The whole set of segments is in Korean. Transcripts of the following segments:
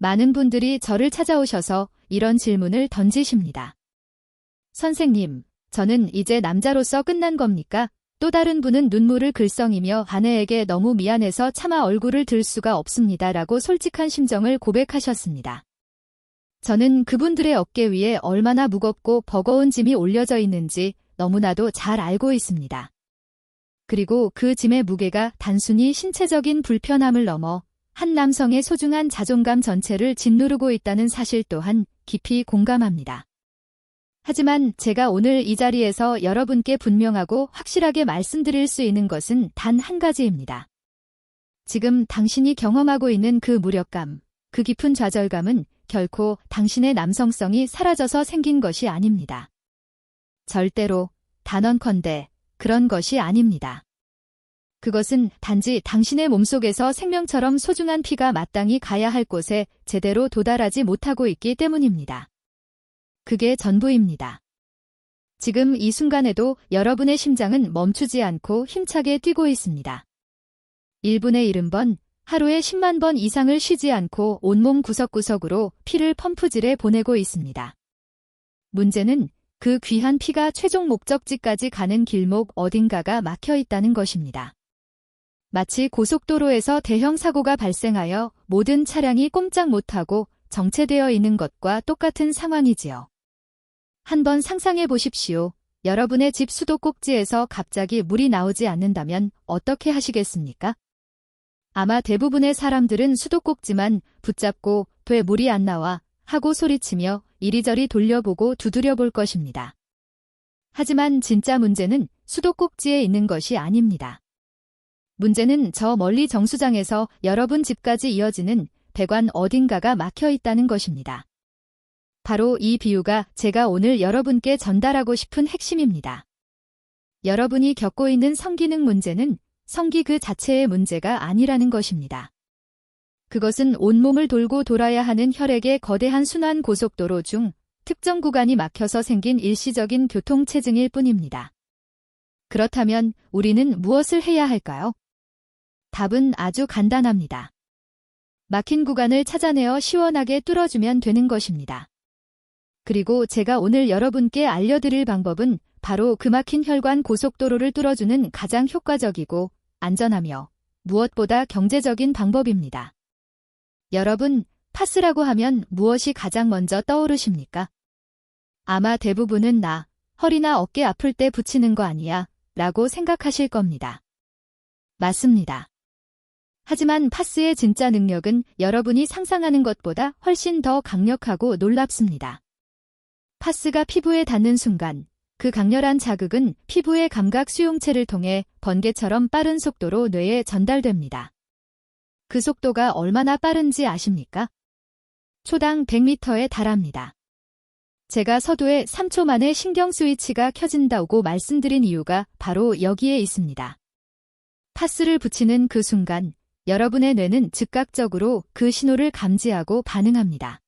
많은 분들이 저를 찾아오셔서 이런 질문을 던지십니다. 선생님, 저는 이제 남자로서 끝난 겁니까? 또 다른 분은 눈물을 글썽이며 아내에게 너무 미안해서 차마 얼굴을 들 수가 없습니다. 라고 솔직한 심정을 고백하셨습니다. 저는 그분들의 어깨 위에 얼마나 무겁고 버거운 짐이 올려져 있는지 너무나도 잘 알고 있습니다. 그리고 그 짐의 무게가 단순히 신체적인 불편함을 넘어 한 남성의 소중한 자존감 전체를 짓누르고 있다는 사실 또한 깊이 공감합니다. 하지만 제가 오늘 이 자리에서 여러분께 분명하고 확실하게 말씀드릴 수 있는 것은 단 한 가지입니다. 지금 당신이 경험하고 있는 그 무력감, 그 깊은 좌절감은 결코 당신의 남성성이 사라져서 생긴 것이 아닙니다. 절대로, 단언컨대 그런 것이 아닙니다. 그것은 단지 당신의 몸속에서 생명처럼 소중한 피가 마땅히 가야 할 곳에 제대로 도달하지 못하고 있기 때문입니다. 그게 전부입니다. 지금 이 순간에도 여러분의 심장은 멈추지 않고 힘차게 뛰고 있습니다. 1분에 70번, 하루에 10만 번 이상을 쉬지 않고 온몸 구석구석으로 피를 펌프질해 보내고 있습니다. 문제는 그 귀한 피가 최종 목적지까지 가는 길목 어딘가가 막혀 있다는 것입니다. 마치 고속도로에서 대형 사고가 발생하여 모든 차량이 꼼짝 못하고 정체되어 있는 것과 똑같은 상황이지요. 한번 상상해 보십시오. 여러분의 집 수도꼭지에서 갑자기 물이 나오지 않는다면 어떻게 하시겠습니까? 아마 대부분의 사람들은 수도꼭지만 붙잡고 왜 물이 안 나와 하고 소리치며 이리저리 돌려보고 두드려 볼 것입니다. 하지만 진짜 문제는 수도꼭지에 있는 것이 아닙니다. 문제는 저 멀리 정수장에서 여러분 집까지 이어지는 배관 어딘가가 막혀 있다는 것입니다. 바로 이 비유가 제가 오늘 여러분께 전달하고 싶은 핵심입니다. 여러분이 겪고 있는 성기능 문제는 성기 그 자체의 문제가 아니라는 것입니다. 그것은 온몸을 돌고 돌아야 하는 혈액의 거대한 순환 고속도로 중 특정 구간이 막혀서 생긴 일시적인 교통체증일 뿐입니다. 그렇다면 우리는 무엇을 해야 할까요? 답은 아주 간단합니다. 막힌 구간을 찾아내어 시원하게 뚫어주면 되는 것입니다. 그리고 제가 오늘 여러분께 알려드릴 방법은 바로 그 막힌 혈관 고속도로를 뚫어주는 가장 효과적이고 안전하며 무엇보다 경제적인 방법입니다. 여러분, 파스라고 하면 무엇이 가장 먼저 떠오르십니까? 아마 대부분은 허리나 어깨 아플 때 붙이는 거 아니야 라고 생각하실 겁니다. 맞습니다. 하지만 파스의 진짜 능력은 여러분이 상상하는 것보다 훨씬 더 강력하고 놀랍습니다. 파스가 피부에 닿는 순간 그 강렬한 자극은 피부의 감각 수용체를 통해 번개처럼 빠른 속도로 뇌에 전달됩니다. 그 속도가 얼마나 빠른지 아십니까? 초당 100m에 달합니다. 제가 서두에 3초 만에 신경 스위치가 켜진다고 말씀드린 이유가 바로 여기에 있습니다. 파스를 붙이는 그 순간 여러분의 뇌는 즉각적으로 그 신호를 감지하고 반응합니다.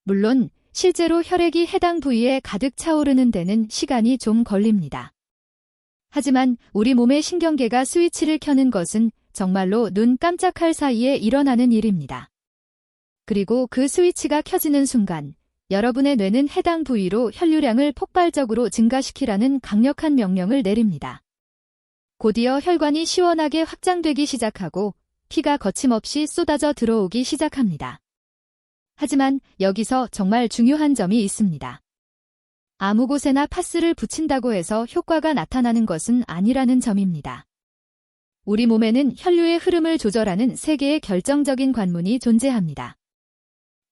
물론 실제로 혈액이 해당 부위에 가득 차오르는 데는 시간이 좀 걸립니다. 하지만 우리 몸의 신경계가 스위치를 켜는 것은 정말로 눈 깜짝할 사이에 일어나는 일입니다. 그리고 그 스위치가 켜지는 순간 여러분의 뇌는 해당 부위로 혈류량을 폭발적으로 증가시키라는 강력한 명령을 내립니다. 곧이어 혈관이 시원하게 확장되기 시작하고 피가 거침없이 쏟아져 들어오기 시작합니다. 하지만 여기서 정말 중요한 점이 있습니다. 아무 곳에나 파스를 붙인다고 해서 효과가 나타나는 것은 아니라는 점입니다. 우리 몸에는 혈류의 흐름을 조절하는 세 개의 결정적인 관문이 존재합니다.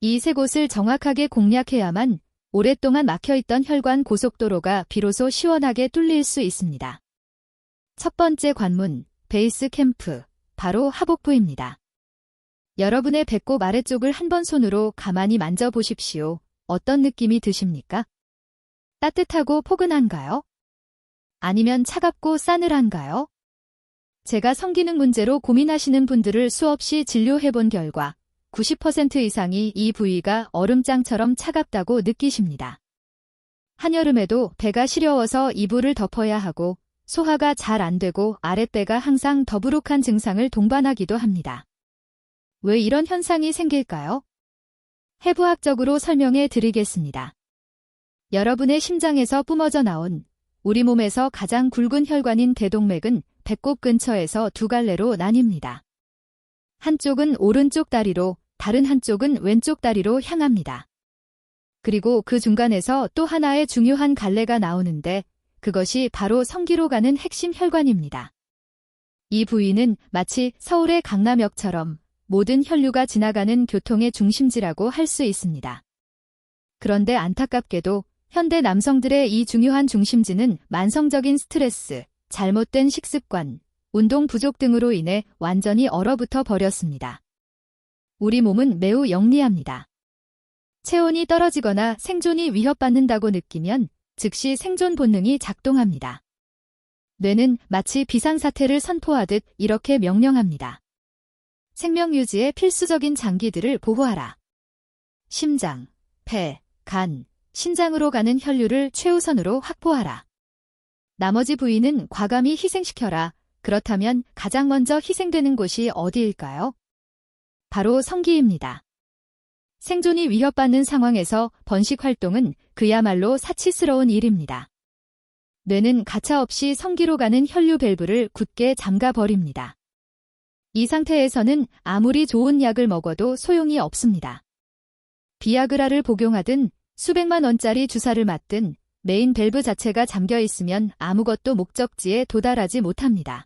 이 세 곳을 정확하게 공략해야만 오랫동안 막혀있던 혈관 고속도로가 비로소 시원하게 뚫릴 수 있습니다. 첫 번째 관문, 베이스 캠프, 바로 하복부입니다. 여러분의 배꼽 아래쪽을 한번 손으로 가만히 만져보십시오. 어떤 느낌이 드십니까? 따뜻하고 포근한가요? 아니면 차갑고 싸늘한가요? 제가 성기능 문제로 고민하시는 분들을 수없이 진료해본 결과 90% 이상이 이 부위가 얼음장처럼 차갑다고 느끼십니다. 한여름에도 배가 시려워서 이불을 덮어야 하고 소화가 잘 안 되고 아랫배가 항상 더부룩한 증상을 동반하기도 합니다. 왜 이런 현상이 생길까요? 해부학적으로 설명해 드리겠습니다. 여러분의 심장에서 뿜어져 나온 우리 몸에서 가장 굵은 혈관인 대동맥은 배꼽 근처에서 두 갈래로 나뉩니다. 한쪽은 오른쪽 다리로, 다른 한쪽은 왼쪽 다리로 향합니다. 그리고 그 중간에서 또 하나의 중요한 갈래가 나오는데 그것이 바로 성기로 가는 핵심 혈관입니다. 이 부위는 마치 서울의 강남역처럼 모든 혈류가 지나가는 교통의 중심지라고 할 수 있습니다. 그런데 안타깝게도 현대 남성들의 이 중요한 중심지는 만성적인 스트레스, 잘못된 식습관, 운동 부족 등으로 인해 완전히 얼어붙어 버렸습니다. 우리 몸은 매우 영리합니다. 체온이 떨어지거나 생존이 위협받는다고 느끼면 즉시 생존 본능이 작동합니다. 뇌는 마치 비상사태를 선포하듯 이렇게 명령합니다. 생명 유지에 필수적인 장기들을 보호하라. 심장, 폐, 간, 신장으로 가는 혈류를 최우선으로 확보하라. 나머지 부위는 과감히 희생시켜라. 그렇다면 가장 먼저 희생되는 곳이 어디일까요? 바로 성기입니다. 생존이 위협받는 상황에서 번식 활동은 그야말로 사치스러운 일입니다. 뇌는 가차없이 성기로 가는 혈류 밸브를 굳게 잠가버립니다. 이 상태에서는 아무리 좋은 약을 먹어도 소용이 없습니다. 비아그라를 복용하든 수백만 원짜리 주사를 맞든 메인 밸브 자체가 잠겨 있으면 아무것도 목적지에 도달하지 못합니다.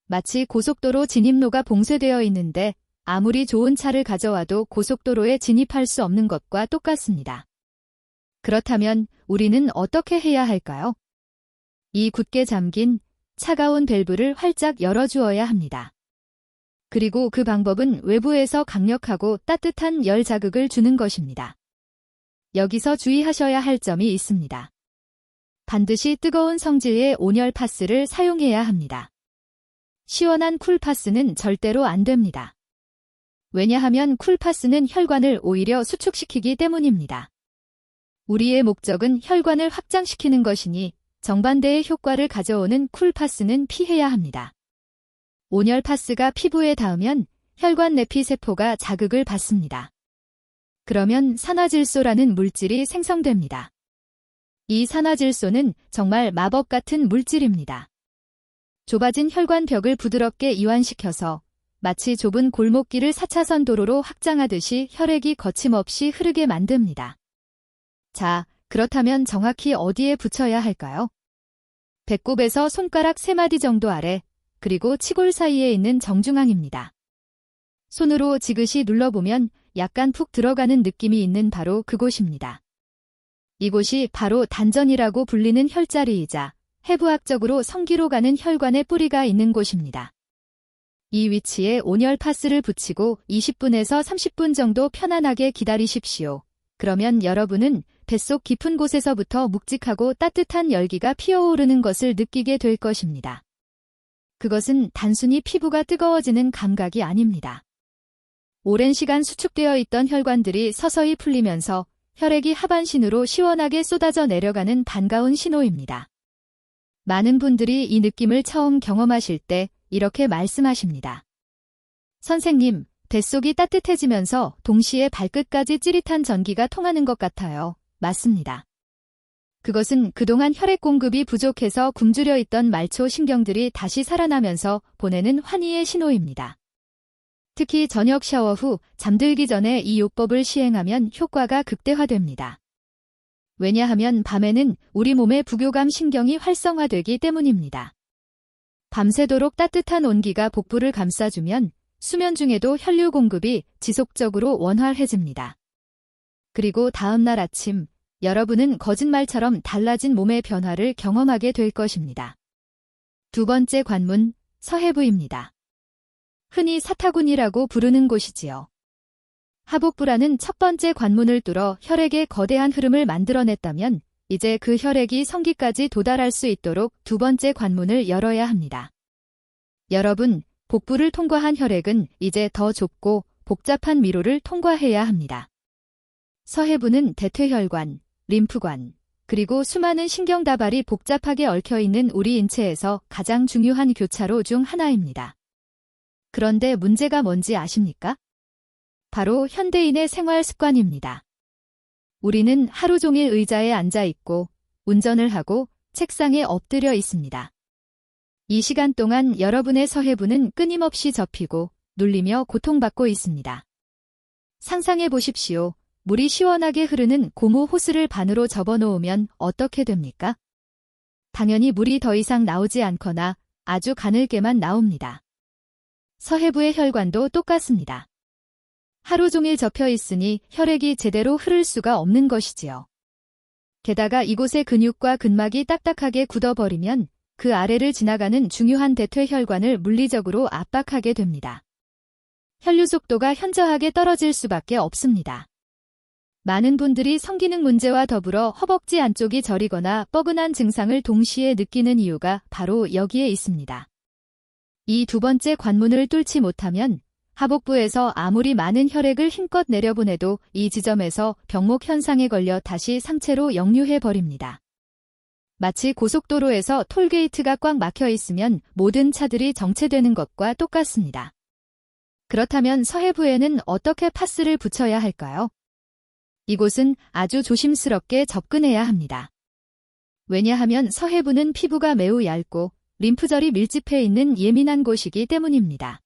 마치 고속도로 진입로가 봉쇄되어 있는데 아무리 좋은 차를 가져와도 고속도로에 진입할 수 없는 것과 똑같습니다. 그렇다면 우리는 어떻게 해야 할까요? 이 굳게 잠긴 차가운 밸브를 활짝 열어주어야 합니다. 그리고 그 방법은 외부에서 강력하고 따뜻한 열 자극을 주는 것입니다. 여기서 주의하셔야 할 점이 있습니다. 반드시 뜨거운 성질의 온열 파스를 사용해야 합니다. 시원한 쿨파스는 절대로 안 됩니다. 왜냐하면 쿨파스는 혈관을 오히려 수축시키기 때문입니다. 우리의 목적은 혈관을 확장시키는 것이니 정반대의 효과를 가져오는 쿨파스는 피해야 합니다. 온열 파스가 피부에 닿으면 혈관 내피 세포가 자극을 받습니다. 그러면 산화질소라는 물질이 생성됩니다. 이 산화질소는 정말 마법 같은 물질입니다. 좁아진 혈관 벽을 부드럽게 이완시켜서 마치 좁은 골목길을 4차선 도로로 확장하듯이 혈액이 거침없이 흐르게 만듭니다. 자, 그렇다면 정확히 어디에 붙여야 할까요? 배꼽에서 손가락 3마디 정도 아래, 그리고 치골 사이에 있는 정중앙입니다. 손으로 지그시 눌러보면 약간 푹 들어가는 느낌이 있는 바로 그곳입니다. 이곳이 바로 단전이라고 불리는 혈자리이자 해부학적으로 성기로 가는 혈관의 뿌리가 있는 곳입니다. 이 위치에 온열 파스를 붙이고 20분에서 30분 정도 편안하게 기다리십시오. 그러면 여러분은 뱃속 깊은 곳에서부터 묵직하고 따뜻한 열기가 피어오르는 것을 느끼게 될 것입니다. 그것은 단순히 피부가 뜨거워지는 감각이 아닙니다. 오랜 시간 수축되어 있던 혈관들이 서서히 풀리면서 혈액이 하반신으로 시원하게 쏟아져 내려가는 반가운 신호입니다. 많은 분들이 이 느낌을 처음 경험하실 때 이렇게 말씀하십니다. 선생님, 뱃속이 따뜻해지면서 동시에 발끝까지 찌릿한 전기가 통하는 것 같아요. 맞습니다. 그것은 그동안 혈액 공급이 부족해서 굶주려 있던 말초 신경들이 다시 살아나면서 보내는 환희의 신호입니다. 특히 저녁 샤워 후 잠들기 전에 이 요법을 시행하면 효과가 극대화됩니다. 왜냐하면 밤에는 우리 몸의 부교감 신경이 활성화되기 때문입니다. 밤새도록 따뜻한 온기가 복부를 감싸주면 수면 중에도 혈류 공급이 지속적으로 원활해집니다. 그리고 다음날 아침, 여러분은 거짓말처럼 달라진 몸의 변화를 경험하게 될 것입니다. 두 번째 관문, 서해부입니다. 흔히 사타구니라고 부르는 곳이지요. 하복부라는 첫 번째 관문을 뚫어 혈액의 거대한 흐름을 만들어냈다면 이제 그 혈액이 성기까지 도달할 수 있도록 두 번째 관문을 열어야 합니다. 여러분, 복부를 통과한 혈액은 이제 더 좁고 복잡한 미로를 통과해야 합니다. 서해부는 대퇴혈관, 림프관, 그리고 수많은 신경다발이 복잡하게 얽혀있는 우리 인체에서 가장 중요한 교차로 중 하나입니다. 그런데 문제가 뭔지 아십니까? 바로 현대인의 생활 습관입니다. 우리는 하루 종일 의자에 앉아 있고 운전을 하고 책상에 엎드려 있습니다. 이 시간 동안 여러분의 서해부는 끊임없이 접히고 눌리며 고통받고 있습니다. 상상해 보십시오. 물이 시원하게 흐르는 고무 호스를 반으로 접어놓으면 어떻게 됩니까? 당연히 물이 더 이상 나오지 않거나 아주 가늘게만 나옵니다. 서해부의 혈관도 똑같습니다. 하루 종일 접혀 있으니 혈액이 제대로 흐를 수가 없는 것이지요. 게다가 이곳의 근육과 근막이 딱딱하게 굳어버리면 그 아래를 지나가는 중요한 대퇴혈관을 물리적으로 압박하게 됩니다. 혈류 속도가 현저하게 떨어질 수밖에 없습니다. 많은 분들이 성기능 문제와 더불어 허벅지 안쪽이 저리거나 뻐근한 증상을 동시에 느끼는 이유가 바로 여기에 있습니다. 이 두 번째 관문을 뚫지 못하면 하복부에서 아무리 많은 혈액을 힘껏 내려보내도 이 지점에서 병목 현상에 걸려 다시 상체로 역류해버립니다. 마치 고속도로에서 톨게이트가 꽉 막혀 있으면 모든 차들이 정체되는 것과 똑같습니다. 그렇다면 서해부에는 어떻게 파스를 붙여야 할까요? 이곳은 아주 조심스럽게 접근해야 합니다. 왜냐하면 서해부는 피부가 매우 얇고 림프절이 밀집해 있는 예민한 곳이기 때문입니다.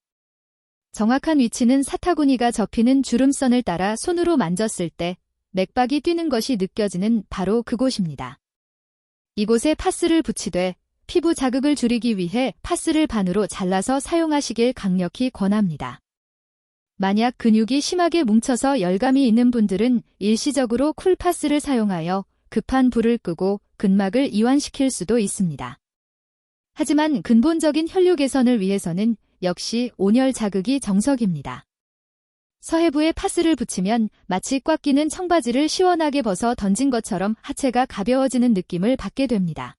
정확한 위치는 사타구니가 접히는 주름선을 따라 손으로 만졌을 때 맥박이 뛰는 것이 느껴지는 바로 그곳입니다. 이곳에 파스를 붙이되 피부 자극을 줄이기 위해 파스를 반으로 잘라서 사용하시길 강력히 권합니다. 만약 근육이 심하게 뭉쳐서 열감이 있는 분들은 일시적으로 쿨파스를 사용하여 급한 불을 끄고 근막을 이완시킬 수도 있습니다. 하지만 근본적인 혈류 개선을 위해서는 역시 온열 자극이 정석입니다. 서해부에 파스를 붙이면 마치 꽉 끼는 청바지를 시원하게 벗어 던진 것처럼 하체가 가벼워지는 느낌을 받게 됩니다.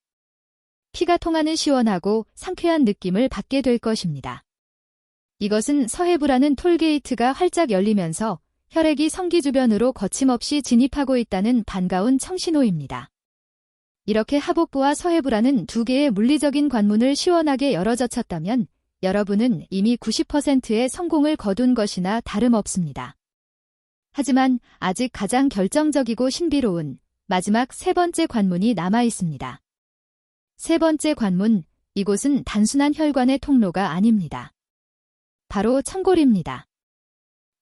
피가 통하는 시원하고 상쾌한 느낌을 받게 될 것입니다. 이것은 서해부라는 톨게이트가 활짝 열리면서 혈액이 성기 주변으로 거침없이 진입하고 있다는 반가운 청신호입니다. 이렇게 하복부와 서해부라는 두 개의 물리적인 관문을 시원하게 열어젖혔다면 여러분은 이미 90%의 성공을 거둔 것이나 다름없습니다. 하지만 아직 가장 결정적이고 신비로운 마지막 세 번째 관문이 남아 있습니다. 세 번째 관문, 이곳은 단순한 혈관의 통로가 아닙니다. 바로 천골입니다.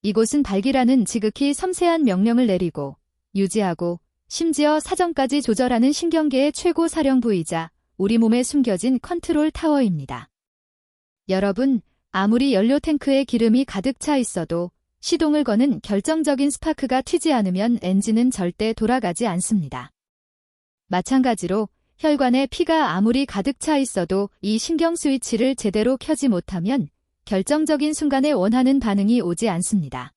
이곳은 발기라는 지극히 섬세한 명령을 내리고 유지하고 심지어 사정까지 조절하는 신경계의 최고 사령부이자 우리 몸에 숨겨진 컨트롤 타워입니다. 여러분, 아무리 연료 탱크에 기름이 가득 차 있어도 시동을 거는 결정적인 스파크가 튀지 않으면 엔진은 절대 돌아가지 않습니다. 마찬가지로 혈관에 피가 아무리 가득 차 있어도 이 신경 스위치를 제대로 켜지 못하면 결정적인 순간에 원하는 반응이 오지 않습니다.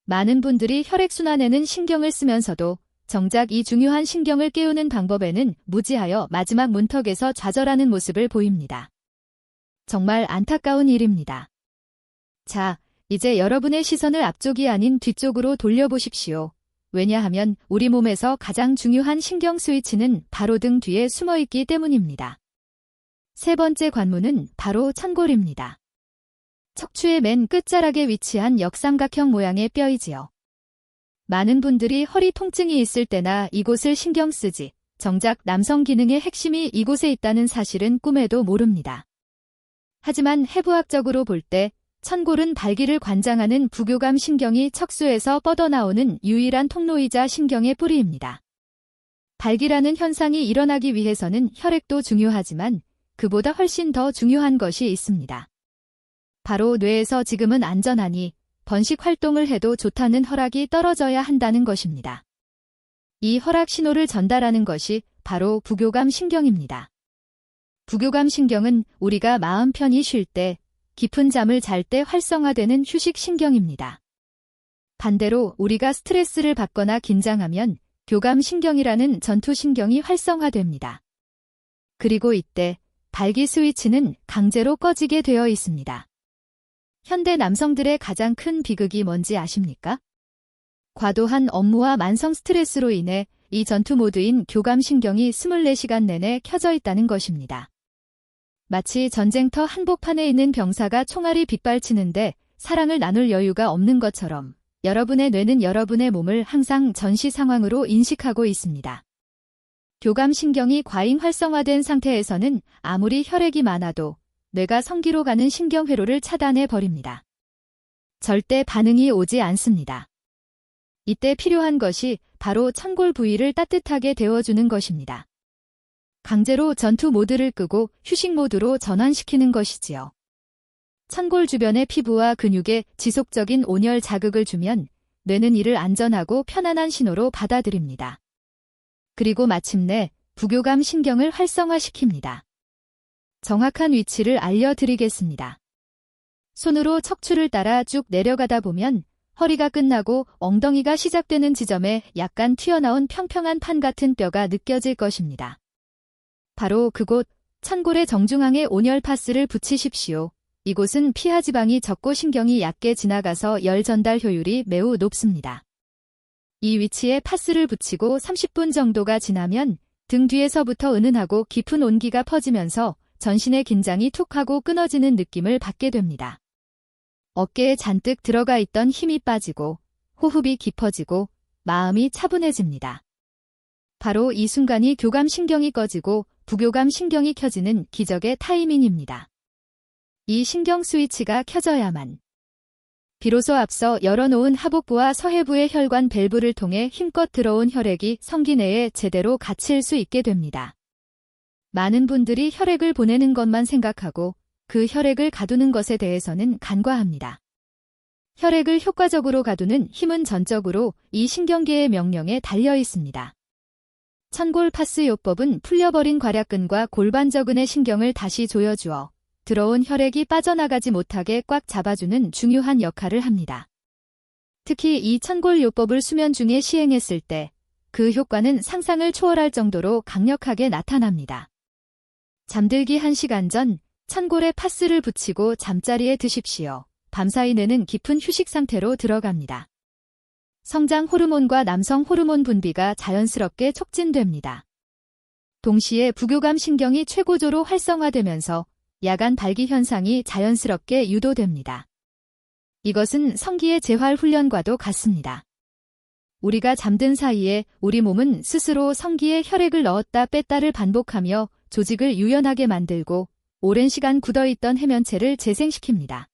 많은 분들이 혈액순환에는 신경을 쓰면서도 정작 이 중요한 신경을 깨우는 방법에는 무지하여 마지막 문턱에서 좌절하는 모습을 보입니다. 정말 안타까운 일입니다. 자, 이제 여러분의 시선을 앞쪽이 아닌 뒤쪽으로 돌려보십시오. 왜냐하면 우리 몸에서 가장 중요한 신경 스위치는 바로 등 뒤에 숨어있기 때문입니다. 세 번째 관문은 바로 천골입니다. 척추의 맨 끝자락에 위치한 역삼각형 모양의 뼈이지요. 많은 분들이 허리 통증이 있을 때나 이곳을 신경 쓰지, 정작 남성 기능의 핵심이 이곳에 있다는 사실은 꿈에도 모릅니다. 하지만 해부학적으로 볼 때 천골은 발기를 관장하는 부교감 신경이 척수에서 뻗어나오는 유일한 통로이자 신경의 뿌리입니다. 발기라는 현상이 일어나기 위해서는 혈액도 중요하지만 그보다 훨씬 더 중요한 것이 있습니다. 바로 뇌에서 지금은 안전하니 번식 활동을 해도 좋다는 허락이 떨어져야 한다는 것입니다. 이 허락 신호를 전달하는 것이 바로 부교감 신경입니다. 부교감 신경은 우리가 마음 편히 쉴 때, 깊은 잠을 잘 때 활성화되는 휴식 신경입니다. 반대로 우리가 스트레스를 받거나 긴장하면 교감 신경이라는 전투 신경이 활성화됩니다. 그리고 이때 발기 스위치는 강제로 꺼지게 되어 있습니다. 현대 남성들의 가장 큰 비극이 뭔지 아십니까? 과도한 업무와 만성 스트레스로 인해 이 전투 모드인 교감 신경이 24시간 내내 켜져 있다는 것입니다. 마치 전쟁터 한복판에 있는 병사가 총알이 빗발치는데 사랑을 나눌 여유가 없는 것처럼 여러분의 뇌는 여러분의 몸을 항상 전시 상황으로 인식하고 있습니다. 교감신경이 과잉 활성화된 상태에서는 아무리 혈액이 많아도 뇌가 성기로 가는 신경회로를 차단해 버립니다. 절대 반응이 오지 않습니다. 이때 필요한 것이 바로 천골 부위를 따뜻하게 데워주는 것입니다. 강제로 전투 모드를 끄고 휴식 모드로 전환시키는 것이지요. 천골 주변의 피부와 근육에 지속적인 온열 자극을 주면 뇌는 이를 안전하고 편안한 신호로 받아들입니다. 그리고 마침내 부교감 신경을 활성화시킵니다. 정확한 위치를 알려드리겠습니다. 손으로 척추를 따라 쭉 내려가다 보면 허리가 끝나고 엉덩이가 시작되는 지점에 약간 튀어나온 평평한 판 같은 뼈가 느껴질 것입니다. 바로 그곳 천골의 정중앙에 온열 파스를 붙이십시오. 이곳은 피하 지방이 적고 신경이 얕게 지나가서 열 전달 효율이 매우 높습니다. 이 위치에 파스를 붙이고 30분 정도가 지나면 등 뒤에서부터 은은하고 깊은 온기가 퍼지면서 전신의 긴장이 툭 하고 끊어지는 느낌을 받게 됩니다. 어깨에 잔뜩 들어가 있던 힘이 빠지고 호흡이 깊어지고 마음이 차분해집니다. 바로 이 순간이 교감신경이 꺼지고 부교감신경이 켜지는 기적의 타이밍입니다. 이 신경 스위치가 켜져야만 비로소 앞서 열어놓은 하복부와 서해부의 혈관 밸브를 통해 힘껏 들어온 혈액이 성기 내에 제대로 갇힐 수 있게 됩니다. 많은 분들이 혈액을 보내는 것만 생각하고 그 혈액을 가두는 것에 대해서는 간과합니다. 혈액을 효과적으로 가두는 힘은 전적으로 이 신경계의 명령에 달려 있습니다. 천골 파스 요법은 풀려버린 괄약근과 골반저근의 신경을 다시 조여주어 들어온 혈액이 빠져나가지 못하게 꽉 잡아주는 중요한 역할을 합니다. 특히 이 천골 요법을 수면 중에 시행했을 때 그 효과는 상상을 초월할 정도로 강력하게 나타납니다. 잠들기 1시간 전 천골에 파스를 붙이고 잠자리에 드십시오. 밤사이 뇌는 깊은 휴식 상태로 들어갑니다. 성장 호르몬과 남성 호르몬 분비가 자연스럽게 촉진됩니다. 동시에 부교감 신경이 최고조로 활성화되면서 야간 발기 현상이 자연스럽게 유도됩니다. 이것은 성기의 재활 훈련과도 같습니다. 우리가 잠든 사이에 우리 몸은 스스로 성기에 혈액을 넣었다 뺐다를 반복하며 조직을 유연하게 만들고 오랜 시간 굳어있던 해면체를 재생시킵니다.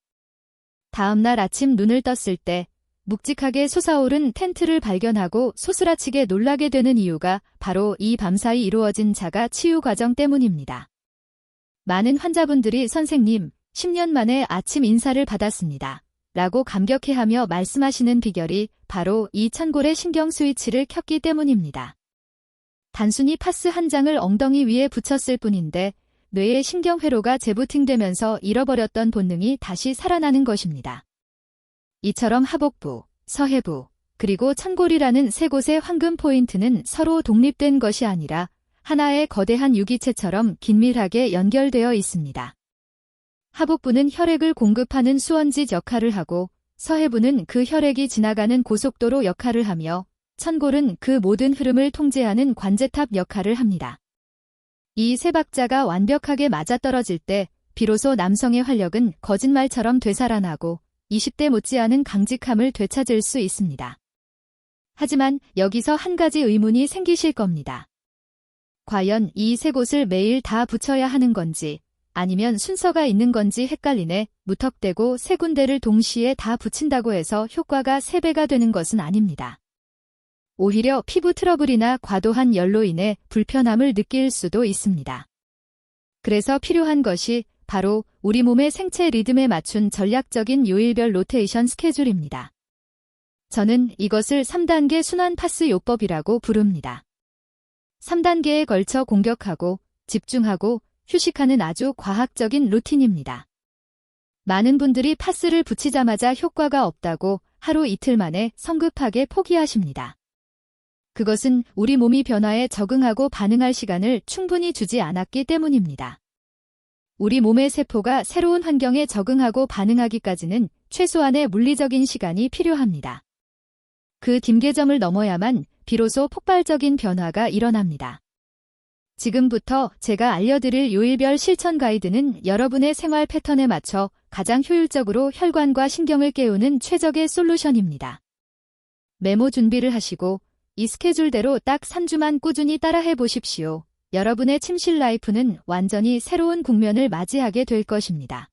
다음 날 아침 눈을 떴을 때 묵직하게 솟아오른 텐트를 발견하고 소스라치게 놀라게 되는 이유가 바로 이 밤사이 이루어진 자가 치유 과정 때문입니다. 많은 환자분들이 선생님, 10년 만에 아침 인사를 받았습니다. 라고 감격해하며 말씀하시는 비결이 바로 이 천골의 신경 스위치를 켰기 때문입니다. 단순히 파스 한 장을 엉덩이 위에 붙였을 뿐인데 뇌의 신경회로가 재부팅되면서 잃어버렸던 본능이 다시 살아나는 것입니다. 이처럼 하복부, 서해부, 그리고 천골이라는 세 곳의 황금 포인트는 서로 독립된 것이 아니라 하나의 거대한 유기체처럼 긴밀하게 연결되어 있습니다. 하복부는 혈액을 공급하는 수원지 역할을 하고 서해부는 그 혈액이 지나가는 고속도로 역할을 하며 천골은 그 모든 흐름을 통제하는 관제탑 역할을 합니다. 이 세 박자가 완벽하게 맞아떨어질 때 비로소 남성의 활력은 거짓말처럼 되살아나고 20대 못지않은 강직함을 되찾을 수 있습니다. 하지만 여기서 한 가지 의문이 생기실 겁니다. 과연 이 세 곳을 매일 다 붙여야 하는 건지 아니면 순서가 있는 건지 헷갈리네. 무턱대고 세 군데를 동시에 다 붙인다고 해서 효과가 3배가 되는 것은 아닙니다. 오히려 피부 트러블이나 과도한 열로 인해 불편함을 느낄 수도 있습니다. 그래서 필요한 것이 바로 우리 몸의 생체 리듬에 맞춘 전략적인 요일별 로테이션 스케줄입니다. 저는 이것을 3단계 순환 파스 요법이라고 부릅니다. 3단계에 걸쳐 공격하고 집중하고 휴식하는 아주 과학적인 루틴입니다. 많은 분들이 파스를 붙이자마자 효과가 없다고 하루 이틀 만에 성급하게 포기하십니다. 그것은 우리 몸이 변화에 적응하고 반응할 시간을 충분히 주지 않았기 때문입니다. 우리 몸의 세포가 새로운 환경에 적응하고 반응하기까지는 최소한의 물리적인 시간이 필요합니다. 그 딤계점을 넘어야만 비로소 폭발적인 변화가 일어납니다. 지금부터 제가 알려드릴 요일별 실천 가이드는 여러분의 생활 패턴에 맞춰 가장 효율적으로 혈관과 신경을 깨우는 최적의 솔루션입니다. 메모 준비를 하시고 이 스케줄대로 딱 3주만 꾸준히 따라해 보십시오. 여러분의 침실 라이프는 완전히 새로운 국면을 맞이하게 될 것입니다.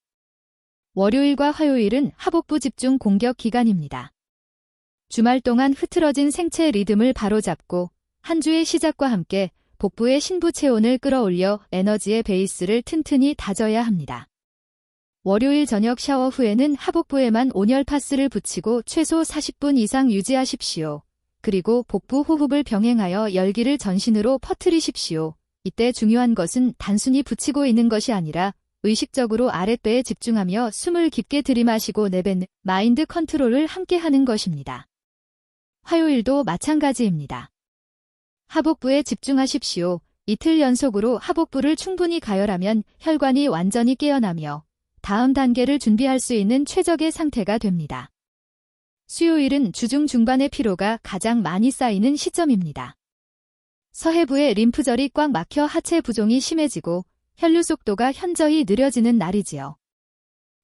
월요일과 화요일은 하복부 집중 공격 기간입니다. 주말 동안 흐트러진 생체 리듬을 바로잡고 한 주의 시작과 함께 복부의 신부 체온을 끌어올려 에너지의 베이스를 튼튼히 다져야 합니다. 월요일 저녁 샤워 후에는 하복부에만 온열 파스를 붙이고 최소 40분 이상 유지하십시오. 그리고 복부 호흡을 병행하여 열기를 전신으로 퍼뜨리십시오. 이때 중요한 것은 단순히 붙이고 있는 것이 아니라 의식적으로 아랫배에 집중하며 숨을 깊게 들이마시고 내뱉는 마인드 컨트롤을 함께 하는 것입니다. 화요일도 마찬가지입니다. 하복부에 집중하십시오. 이틀 연속으로 하복부를 충분히 가열하면 혈관이 완전히 깨어나며 다음 단계를 준비할 수 있는 최적의 상태가 됩니다. 수요일은 주중 중반의 피로가 가장 많이 쌓이는 시점입니다. 서해부의 림프절이 꽉 막혀 하체 부종이 심해지고 혈류 속도가 현저히 느려지는 날이지요.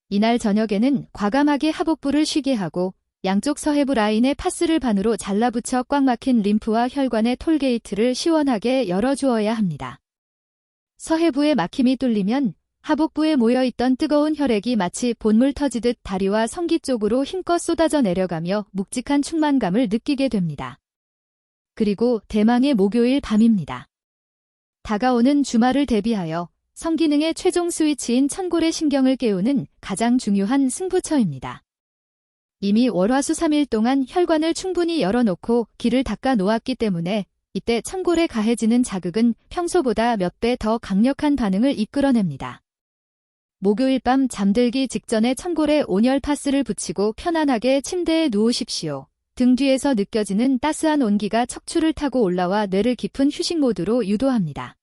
이날 저녁에는 과감하게 하복부를 쉬게 하고 양쪽 서해부 라인에 파스를 반으로 잘라붙여 꽉 막힌 림프와 혈관의 톨게이트를 시원하게 열어주어야 합니다. 서해부의 막힘이 뚫리면 하복부에 모여있던 뜨거운 혈액이 마치 본물 터지듯 다리와 성기 쪽으로 힘껏 쏟아져 내려가며 묵직한 충만감을 느끼게 됩니다. 그리고 대망의 목요일 밤입니다. 다가오는 주말을 대비하여 성기능의 최종 스위치인 천골의 신경을 깨우는 가장 중요한 승부처입니다. 이미 월화수 3일 동안 혈관을 충분히 열어놓고 기를 닦아 놓았기 때문에 이때 천골에 가해지는 자극은 평소보다 몇 배 더 강력한 반응을 이끌어냅니다. 목요일 밤 잠들기 직전에 천골에 온열 파스를 붙이고 편안하게 침대에 누우십시오. 등 뒤에서 느껴지는 따스한 온기가 척추를 타고 올라와 뇌를 깊은 휴식 모드로 유도합니다.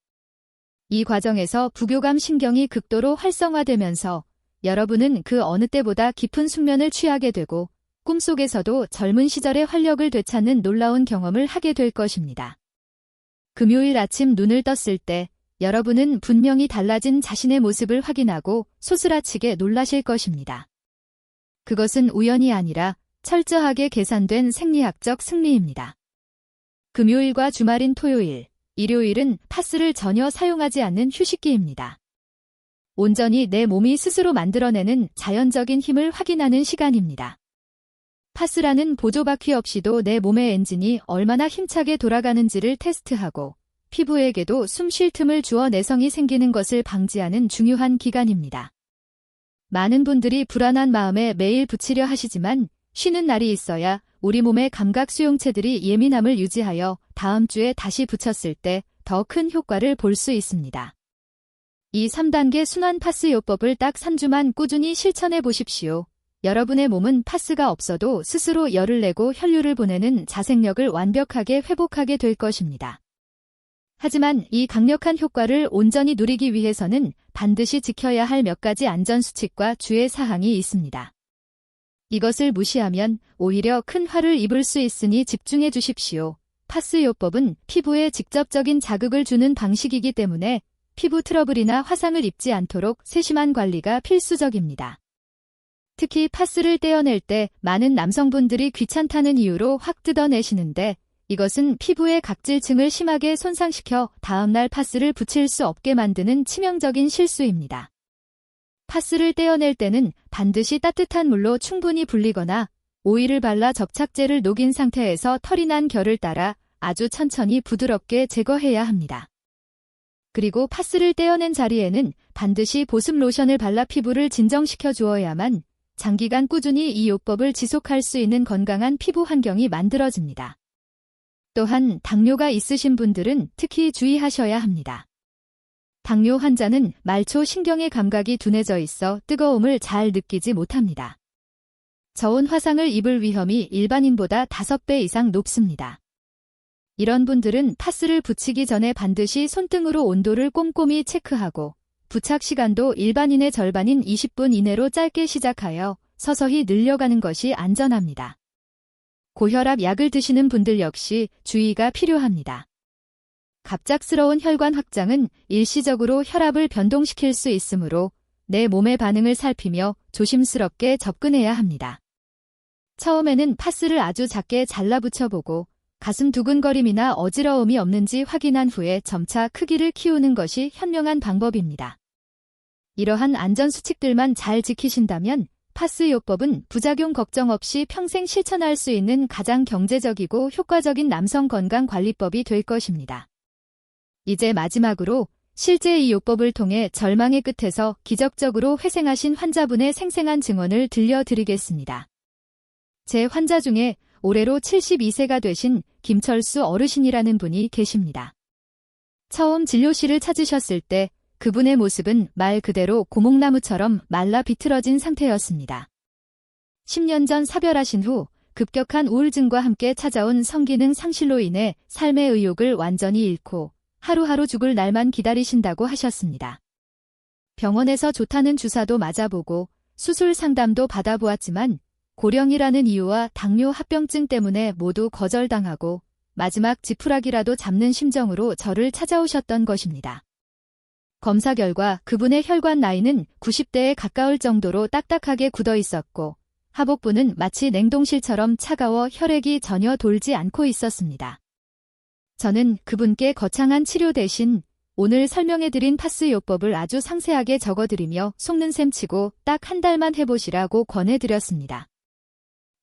이 과정에서 부교감 신경이 극도로 활성화되면서 여러분은 그 어느 때보다 깊은 숙면을 취하게 되고 꿈속에서도 젊은 시절의 활력을 되찾는 놀라운 경험을 하게 될 것입니다. 금요일 아침 눈을 떴을 때 여러분은 분명히 달라진 자신의 모습을 확인하고 소스라치게 놀라실 것입니다. 그것은 우연이 아니라 철저하게 계산된 생리학적 승리입니다. 금요일과 주말인 토요일, 일요일은 파스를 전혀 사용하지 않는 휴식기입니다. 온전히 내 몸이 스스로 만들어내는 자연적인 힘을 확인하는 시간입니다. 파스라는 보조바퀴 없이도 내 몸의 엔진이 얼마나 힘차게 돌아가는지를 테스트하고 피부에게도 숨 쉴 틈을 주어 내성이 생기는 것을 방지하는 중요한 기간입니다. 많은 분들이 불안한 마음에 매일 붙이려 하시지만 쉬는 날이 있어야 우리 몸의 감각 수용체들이 예민함을 유지하여 다음 주에 다시 붙였을 때 더 큰 효과를 볼 수 있습니다. 이 3단계 순환 파스 요법을 딱 3주만 꾸준히 실천해 보십시오. 여러분의 몸은 파스가 없어도 스스로 열을 내고 혈류를 보내는 자생력을 완벽하게 회복하게 될 것입니다. 하지만 이 강력한 효과를 온전히 누리기 위해서는 반드시 지켜야 할 몇 가지 안전수칙과 주의 사항이 있습니다. 이것을 무시하면 오히려 큰 화를 입을 수 있으니 집중해 주십시오. 파스 요법은 피부에 직접적인 자극을 주는 방식이기 때문에 피부 트러블이나 화상을 입지 않도록 세심한 관리가 필수적입니다. 특히 파스를 떼어낼 때 많은 남성분들이 귀찮다는 이유로 확 뜯어내시는데 이것은 피부의 각질층을 심하게 손상시켜 다음날 파스를 붙일 수 없게 만드는 치명적인 실수입니다. 파스를 떼어낼 때는 반드시 따뜻한 물로 충분히 불리거나 오일을 발라 접착제를 녹인 상태에서 털이 난 결을 따라 아주 천천히 부드럽게 제거해야 합니다. 그리고 파스를 떼어낸 자리에는 반드시 보습 로션을 발라 피부를 진정시켜 주어야만 장기간 꾸준히 이 요법을 지속할 수 있는 건강한 피부 환경이 만들어집니다. 또한 당뇨가 있으신 분들은 특히 주의하셔야 합니다. 당뇨 환자는 말초 신경의 감각이 둔해져 있어 뜨거움을 잘 느끼지 못합니다. 저온 화상을 입을 위험이 일반인보다 5배 이상 높습니다. 이런 분들은 파스를 붙이기 전에 반드시 손등으로 온도를 꼼꼼히 체크하고 부착 시간도 일반인의 절반인 20분 이내로 짧게 시작하여 서서히 늘려가는 것이 안전합니다. 고혈압 약을 드시는 분들 역시 주의가 필요합니다. 갑작스러운 혈관 확장은 일시적으로 혈압을 변동시킬 수 있으므로 내 몸의 반응을 살피며 조심스럽게 접근해야 합니다. 처음에는 파스를 아주 작게 잘라 붙여보고 가슴 두근거림이나 어지러움이 없는지 확인한 후에 점차 크기를 키우는 것이 현명한 방법입니다. 이러한 안전수칙들만 잘 지키신다면 파스 요법은 부작용 걱정 없이 평생 실천할 수 있는 가장 경제적이고 효과적인 남성 건강관리법이 될 것입니다. 이제 마지막으로 실제 이 요법을 통해 절망의 끝에서 기적적으로 회생하신 환자분의 생생한 증언을 들려드리겠습니다. 제 환자 중에 올해로 72세가 되신 김철수 어르신이라는 분이 계십니다. 처음 진료실을 찾으셨을 때 그분의 모습은 말 그대로 고목나무처럼 말라 비틀어진 상태였습니다. 10년 전 사별하신 후 급격한 우울증과 함께 찾아온 성기능 상실로 인해 삶의 의욕을 완전히 잃고 하루하루 죽을 날만 기다리신다고 하셨습니다. 병원에서 좋다는 주사도 맞아보고 수술 상담도 받아보았지만 고령이라는 이유와 당뇨 합병증 때문에 모두 거절당하고 마지막 지푸라기라도 잡는 심정으로 저를 찾아오셨던 것입니다. 검사 결과 그분의 혈관 나이는 90대에 가까울 정도로 딱딱하게 굳어 있었고 하복부는 마치 냉동실처럼 차가워 혈액이 전혀 돌지 않고 있었습니다. 저는 그분께 거창한 치료 대신 오늘 설명해드린 파스 요법을 아주 상세하게 적어드리며 속는 셈 치고 딱 한 달만 해보시라고 권해드렸습니다.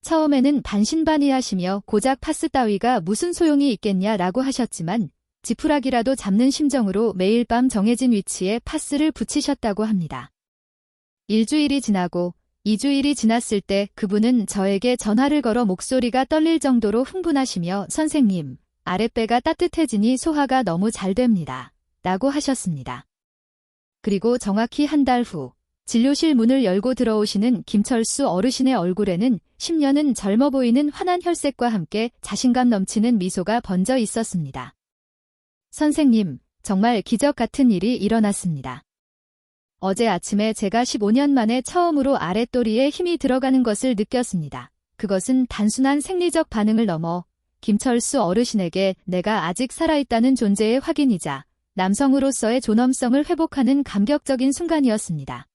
처음에는 반신반의하시며 고작 파스 따위가 무슨 소용이 있겠냐라고 하셨지만 지푸라기라도 잡는 심정으로 매일 밤 정해진 위치에 파스를 붙이셨다고 합니다. 일주일이 지나고 2주일이 지났을 때 그분은 저에게 전화를 걸어 목소리가 떨릴 정도로 흥분하시며 선생님, 아랫배가 따뜻해지니 소화가 너무 잘 됩니다. 라고 하셨습니다. 그리고 정확히 한 달 후 진료실 문을 열고 들어오시는 김철수 어르신의 얼굴에는 10년은 젊어 보이는 환한 혈색과 함께 자신감 넘치는 미소가 번져 있었습니다. 선생님, 정말 기적 같은 일이 일어났습니다. 어제 아침에 제가 15년 만에 처음으로 아랫도리에 힘이 들어가는 것을 느꼈습니다. 그것은 단순한 생리적 반응을 넘어 김철수 어르신에게 내가 아직 살아있다는 존재의 확인이자 남성으로서의 존엄성을 회복하는 감격적인 순간이었습니다.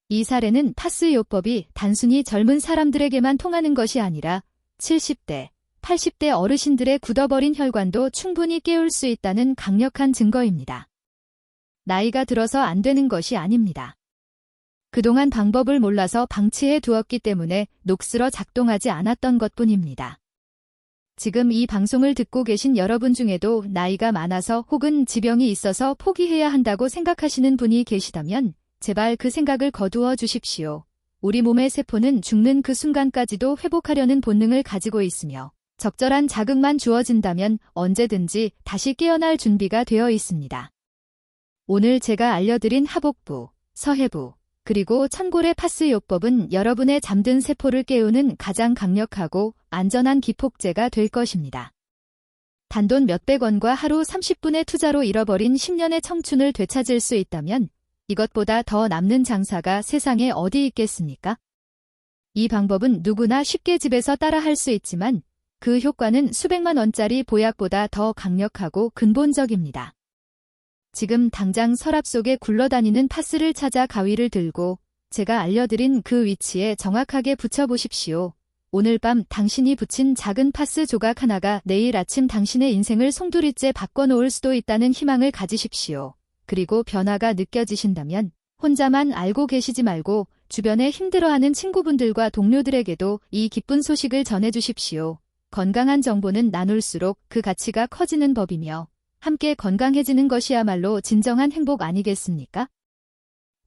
이 사례는 파스 요법이 단순히 젊은 사람들에게만 통하는 것이 아니라 70대, 80대 어르신들의 굳어버린 혈관도 충분히 깨울 수 있다는 강력한 증거입니다. 나이가 들어서 안 되는 것이 아닙니다. 그동안 방법을 몰라서 방치해 두었기 때문에 녹슬어 작동하지 않았던 것뿐입니다. 지금 이 방송을 듣고 계신 여러분 중에도 나이가 많아서 혹은 지병이 있어서 포기해야 한다고 생각하시는 분이 계시다면 제발 그 생각을 거두어 주십시오. 우리 몸의 세포는 죽는 그 순간까지도 회복하려는 본능을 가지고 있으며 적절한 자극만 주어진다면 언제든지 다시 깨어날 준비가 되어 있습니다. 오늘 제가 알려드린 하복부, 서해부, 그리고 천골의 파스 요법은 여러분의 잠든 세포를 깨우는 가장 강력하고 안전한 기폭제가 될 것입니다. 단돈 몇백 원과 하루 30분의 투자로 잃어버린 10년의 청춘을 되찾을 수 있다면 이것보다 더 남는 장사가 세상에 어디 있겠습니까? 이 방법은 누구나 쉽게 집에서 따라할 수 있지만 그 효과는 수백만 원짜리 보약보다 더 강력하고 근본적입니다. 지금 당장 서랍 속에 굴러다니는 파스를 찾아 가위를 들고 제가 알려드린 그 위치에 정확하게 붙여보십시오. 오늘 밤 당신이 붙인 작은 파스 조각 하나가 내일 아침 당신의 인생을 송두리째 바꿔놓을 수도 있다는 희망을 가지십시오. 그리고 변화가 느껴지신다면 혼자만 알고 계시지 말고 주변에 힘들어하는 친구분들과 동료들에게도 이 기쁜 소식을 전해주십시오. 건강한 정보는 나눌수록 그 가치가 커지는 법이며 함께 건강해지는 것이야말로 진정한 행복 아니겠습니까?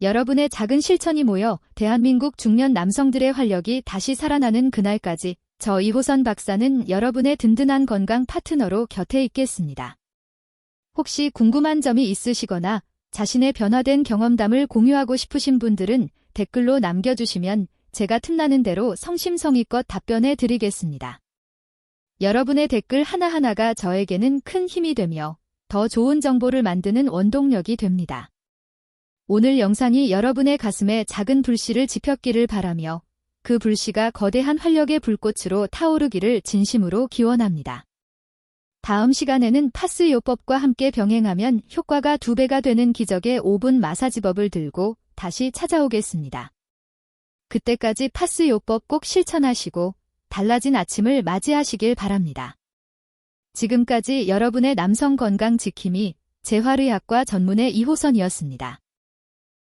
여러분의 작은 실천이 모여 대한민국 중년 남성들의 활력이 다시 살아나는 그날까지 저 이호선 박사는 여러분의 든든한 건강 파트너로 곁에 있겠습니다. 혹시 궁금한 점이 있으시거나 자신의 변화된 경험담을 공유하고 싶으신 분들은 댓글로 남겨주시면 제가 틈나는 대로 성심성의껏 답변해 드리겠습니다. 여러분의 댓글 하나하나가 저에게는 큰 힘이 되며 더 좋은 정보를 만드는 원동력이 됩니다. 오늘 영상이 여러분의 가슴에 작은 불씨를 지폈기를 바라며 그 불씨가 거대한 활력의 불꽃으로 타오르기를 진심으로 기원합니다. 다음 시간에는 파스 요법과 함께 병행하면 효과가 2배가 되는 기적의 5분 마사지법을 들고 다시 찾아오겠습니다. 그때까지 파스 요법 꼭 실천하시고 달라진 아침을 맞이하시길 바랍니다. 지금까지 여러분의 남성 건강 지킴이 재활의학과 전문의 이호선이었습니다.